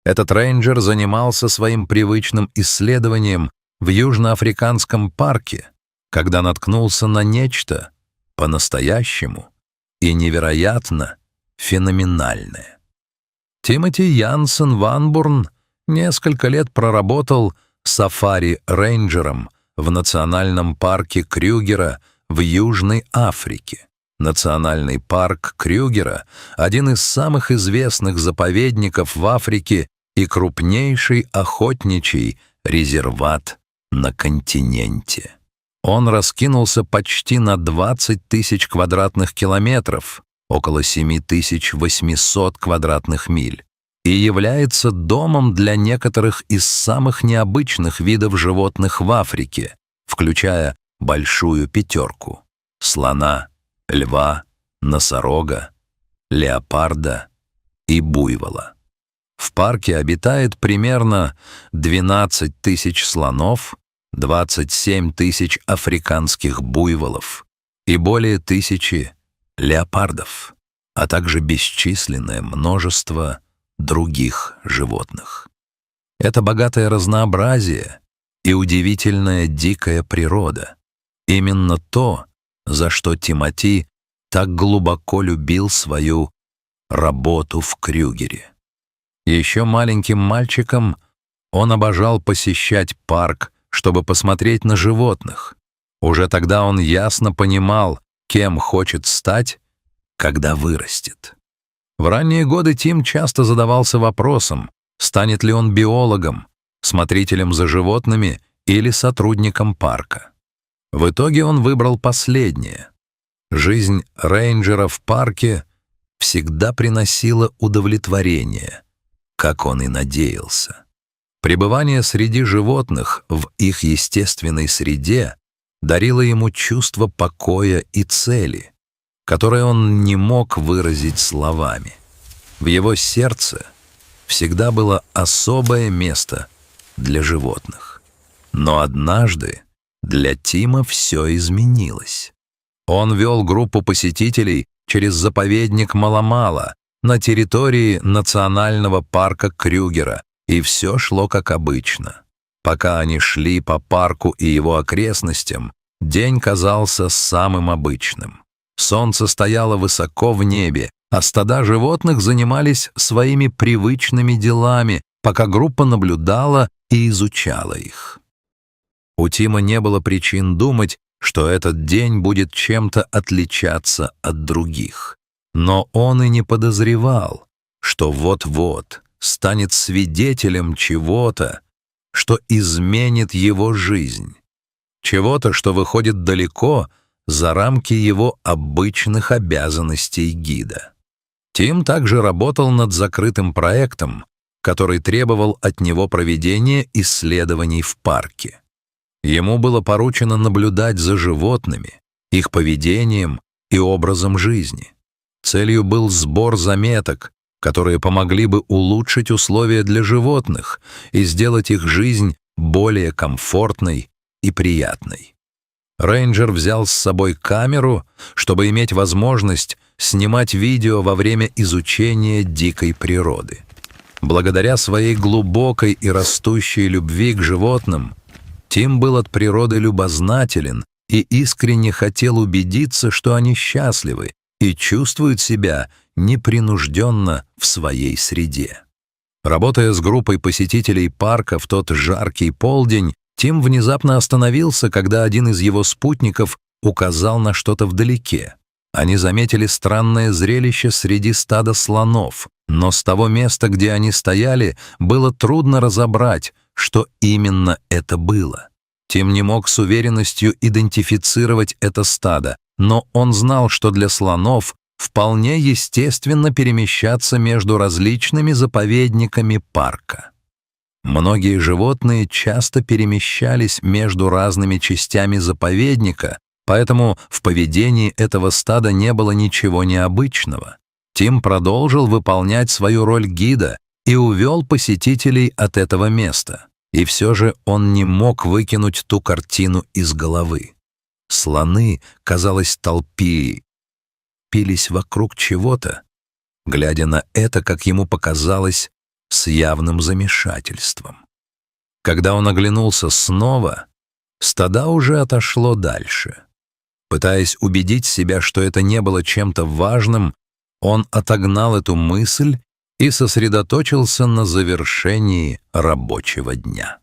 Этот рейнджер занимался своим привычным исследованием в Южноафриканском парке, когда наткнулся на нечто по-настоящему и невероятно феноменальное. Тимоти Янсен Ванбурн несколько лет проработал сафари-рейнджером в национальном парке Крюгера в Южной Африке. Национальный парк Крюгера – один из самых известных заповедников в Африке и крупнейший охотничий резерват на континенте. Он раскинулся почти на 20 тысяч квадратных километров, около 7800 квадратных миль, и является домом для некоторых из самых необычных видов животных в Африке, включая большую пятерку – слона, льва, носорога, леопарда и буйвола. В парке обитает примерно 12 тысяч слонов, 27 тысяч африканских буйволов и более 1000 леопардов, а также бесчисленное множество других животных. Это богатое разнообразие и удивительная дикая природа. Именно то, за что Тимоти так глубоко любил свою работу в Крюгере. Еще маленьким мальчиком он обожал посещать парк, чтобы посмотреть на животных. Уже тогда он ясно понимал, кем хочет стать, когда вырастет. В ранние годы Тим часто задавался вопросом, станет ли он биологом, смотрителем за животными или сотрудником парка. В итоге он выбрал последнее. Жизнь рейнджера в парке всегда приносила удовлетворение, как он и надеялся. Пребывание среди животных в их естественной среде дарило ему чувство покоя и цели, которое он не мог выразить словами. В его сердце всегда было особое место для животных. Но однажды для Тима все изменилось. Он вел группу посетителей через заповедник Маламала на территории национального парка Крюгера, и все шло как обычно. Пока они шли по парку и его окрестностям, день казался самым обычным. Солнце стояло высоко в небе, а стада животных занимались своими привычными делами, пока группа наблюдала и изучала их. У Тима не было причин думать, что этот день будет чем-то отличаться от других. Но он и не подозревал, что вот-вот станет свидетелем чего-то, что изменит его жизнь, чего-то, что выходит далеко за рамки его обычных обязанностей гида. Тим также работал над закрытым проектом, который требовал от него проведения исследований в парке. Ему было поручено наблюдать за животными, их поведением и образом жизни. Целью был сбор заметок, которые помогли бы улучшить условия для животных и сделать их жизнь более комфортной и приятной. Рейнджер взял с собой камеру, чтобы иметь возможность снимать видео во время изучения дикой природы. Благодаря своей глубокой и растущей любви к животным, Тим был от природы любознателен и искренне хотел убедиться, что они счастливы и чувствуют себя непринужденно в своей среде. Работая с группой посетителей парка в тот жаркий полдень, Тим внезапно остановился, когда один из его спутников указал на что-то вдалеке. Они заметили странное зрелище среди стада слонов, но с того места, где они стояли, было трудно разобрать, что именно это было. Тим не мог с уверенностью идентифицировать это стадо, но он знал, что для слонов вполне естественно перемещаться между различными заповедниками парка. Многие животные часто перемещались между разными частями заповедника, поэтому в поведении этого стада не было ничего необычного. Тим продолжил выполнять свою роль гида и увел посетителей от этого места. И все же он не мог выкинуть ту картину из головы. Слоны, казалось, толпились вокруг чего-то, глядя на это, как ему показалось, с с явным замешательством. Когда он оглянулся снова, стадо уже отошло дальше. Пытаясь убедить себя, что это не было чем-то важным, он отогнал эту мысль и сосредоточился на завершении рабочего дня.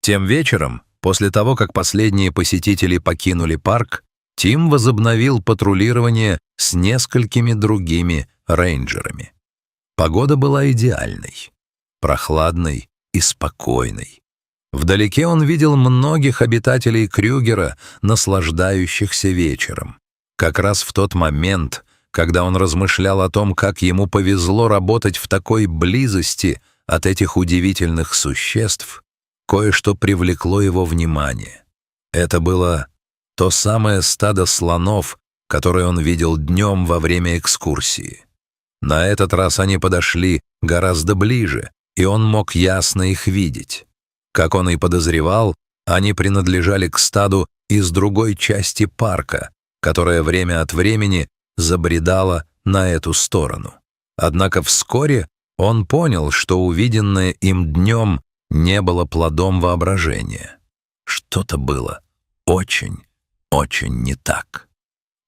Тем вечером, после того, как последние посетители покинули парк, Тим возобновил патрулирование с несколькими другими рейнджерами. Погода была идеальной, прохладной и спокойной. Вдалеке он видел многих обитателей Крюгера, наслаждающихся вечером. Как раз в тот момент, когда он размышлял о том, как ему повезло работать в такой близости от этих удивительных существ, кое-что привлекло его внимание. Это было то самое стадо слонов, которое он видел днем во время экскурсии. На этот раз они подошли гораздо ближе, и он мог ясно их видеть. Как он и подозревал, они принадлежали к стаду из другой части парка, которая время от времени забредала на эту сторону. Однако вскоре он понял, что увиденное им днем не было плодом воображения. Что-то было очень не так.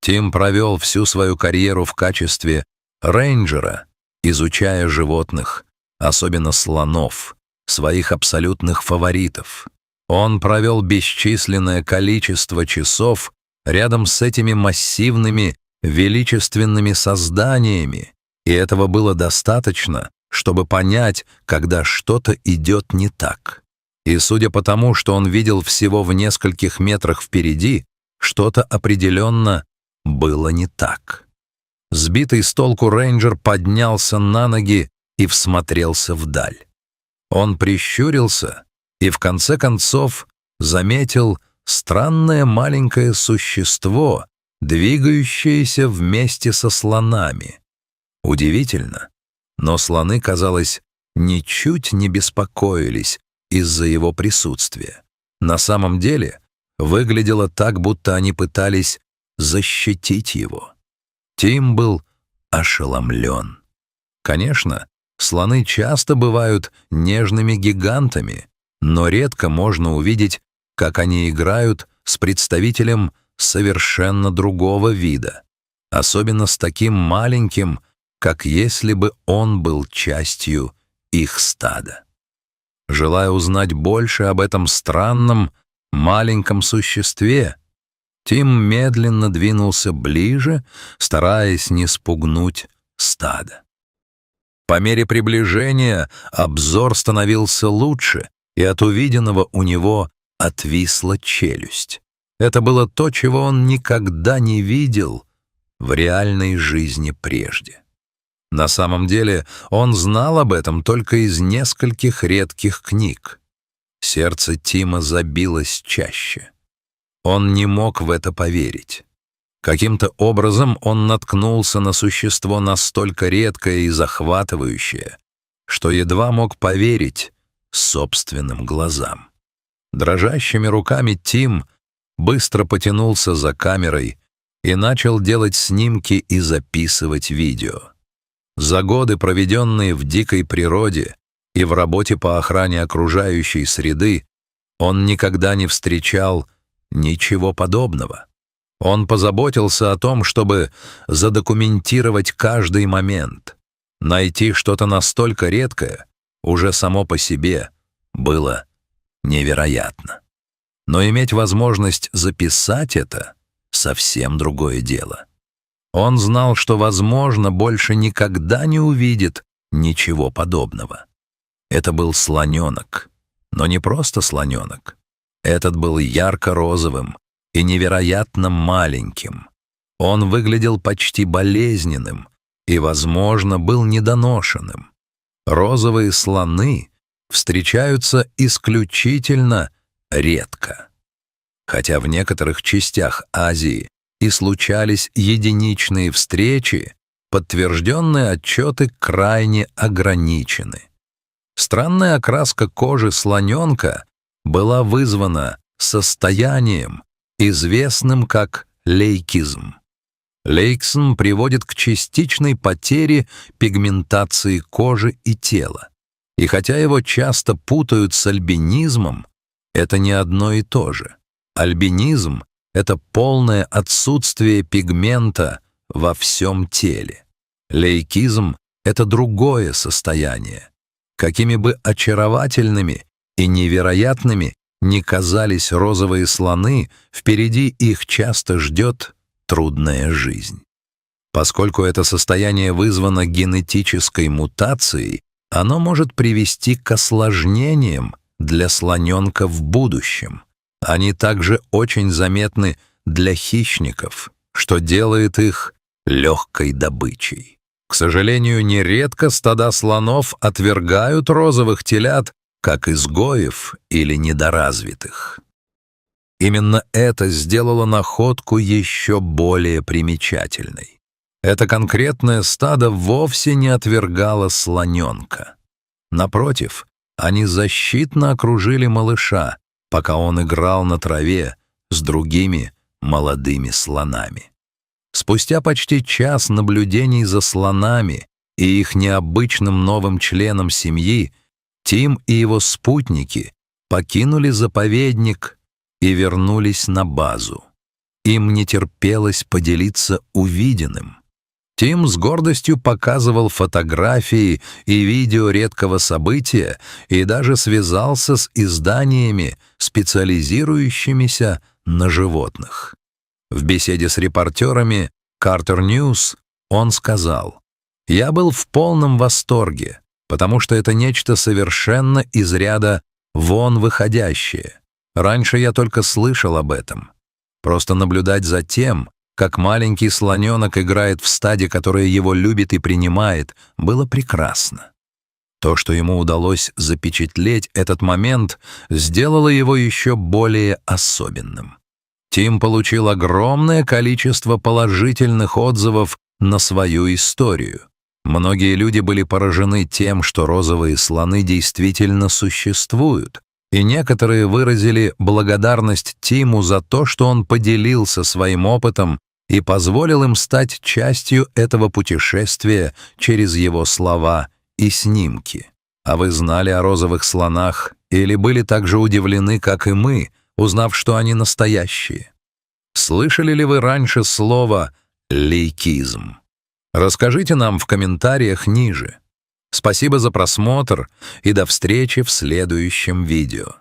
Тим провел всю свою карьеру в качестве рейнджера, изучая животных, особенно слонов, своих абсолютных фаворитов. Он провел бесчисленное количество часов рядом с этими массивными, величественными созданиями, и этого было достаточно, чтобы понять, когда что-то идет не так. И судя по тому, что он видел всего в нескольких метрах впереди, что-то определенно было не так. Сбитый с толку рейнджер поднялся на ноги и всмотрелся вдаль. Он прищурился и в конце концов заметил странное маленькое существо, двигающееся вместе со слонами. Удивительно, но слоны, казалось, ничуть не беспокоились из-за его присутствия. На самом деле выглядело так, будто они пытались защитить его. Тим был ошеломлен. Конечно, слоны часто бывают нежными гигантами, но редко можно увидеть, как они играют с представителем совершенно другого вида, особенно с таким маленьким, как если бы он был частью их стада. Желая узнать больше об этом странном, маленьком существе, Тим медленно двинулся ближе, стараясь не спугнуть стадо. По мере приближения обзор становился лучше, и от увиденного у него отвисла челюсть. Это было то, чего он никогда не видел в реальной жизни прежде. На самом деле он знал об этом только из нескольких редких книг. Сердце Тима забилось чаще. Он не мог в это поверить. Каким-то образом он наткнулся на существо настолько редкое и захватывающее, что едва мог поверить собственным глазам. Дрожащими руками Тим быстро потянулся за камерой и начал делать снимки и записывать видео. За годы, проведенные в дикой природе и в работе по охране окружающей среды, он никогда не встречал ничего подобного. Он позаботился о том, чтобы задокументировать каждый момент. Найти что-то настолько редкое уже само по себе было невероятно. Но иметь возможность записать это — совсем другое дело. Он знал, что, возможно, больше никогда не увидит ничего подобного. Это был слоненок, но не просто слоненок. Этот был ярко-розовым и невероятно маленьким. Он выглядел почти болезненным и, возможно, был недоношенным. Розовые слоны встречаются исключительно редко. Хотя в некоторых частях Азии и случались единичные встречи, подтвержденные отчеты крайне ограничены. Странная окраска кожи слоненка была вызвана состоянием, известным как лейкизм. Лейкизм приводит к частичной потере пигментации кожи и тела. И хотя его часто путают с альбинизмом, это не одно и то же. Альбинизм — это полное отсутствие пигмента во всем теле. Лейкизм — это другое состояние. Какими бы очаровательными и невероятными ни казались розовые слоны, впереди их часто ждет трудная жизнь. Поскольку это состояние вызвано генетической мутацией, оно может привести к осложнениям для слоненка в будущем. Они также очень заметны для хищников, что делает их легкой добычей. К сожалению, нередко стада слонов отвергают розовых телят как изгоев или недоразвитых. Именно это сделало находку еще более примечательной. Это конкретное стадо вовсе не отвергало слоненка. Напротив, они защитно окружили малыша, пока он играл на траве с другими молодыми слонами. Спустя почти час наблюдений за слонами и их необычным новым членом семьи, Тим и его спутники покинули заповедник и вернулись на базу. Им не терпелось поделиться увиденным. Тим с гордостью показывал фотографии и видео редкого события и даже связался с изданиями, специализирующимися на животных. В беседе с репортерами Carter News он сказал: «Я был в полном восторге, потому что это нечто совершенно из ряда вон выходящее. Раньше я только слышал об этом. Просто наблюдать за тем, как маленький слоненок играет в стаде, которое его любит и принимает, было прекрасно. То, что ему удалось запечатлеть этот момент, сделало его еще более особенным. Тим получил огромное количество положительных отзывов на свою историю. Многие люди были поражены тем, что розовые слоны действительно существуют, и некоторые выразили благодарность Тиму за то, что он поделился своим опытом и позволил им стать частью этого путешествия через его слова и снимки. А вы знали о розовых слонах или были так же удивлены, как и мы, узнав, что они настоящие? Слышали ли вы раньше слово «лейкизм»? Расскажите нам в комментариях ниже. Спасибо за просмотр и до встречи в следующем видео.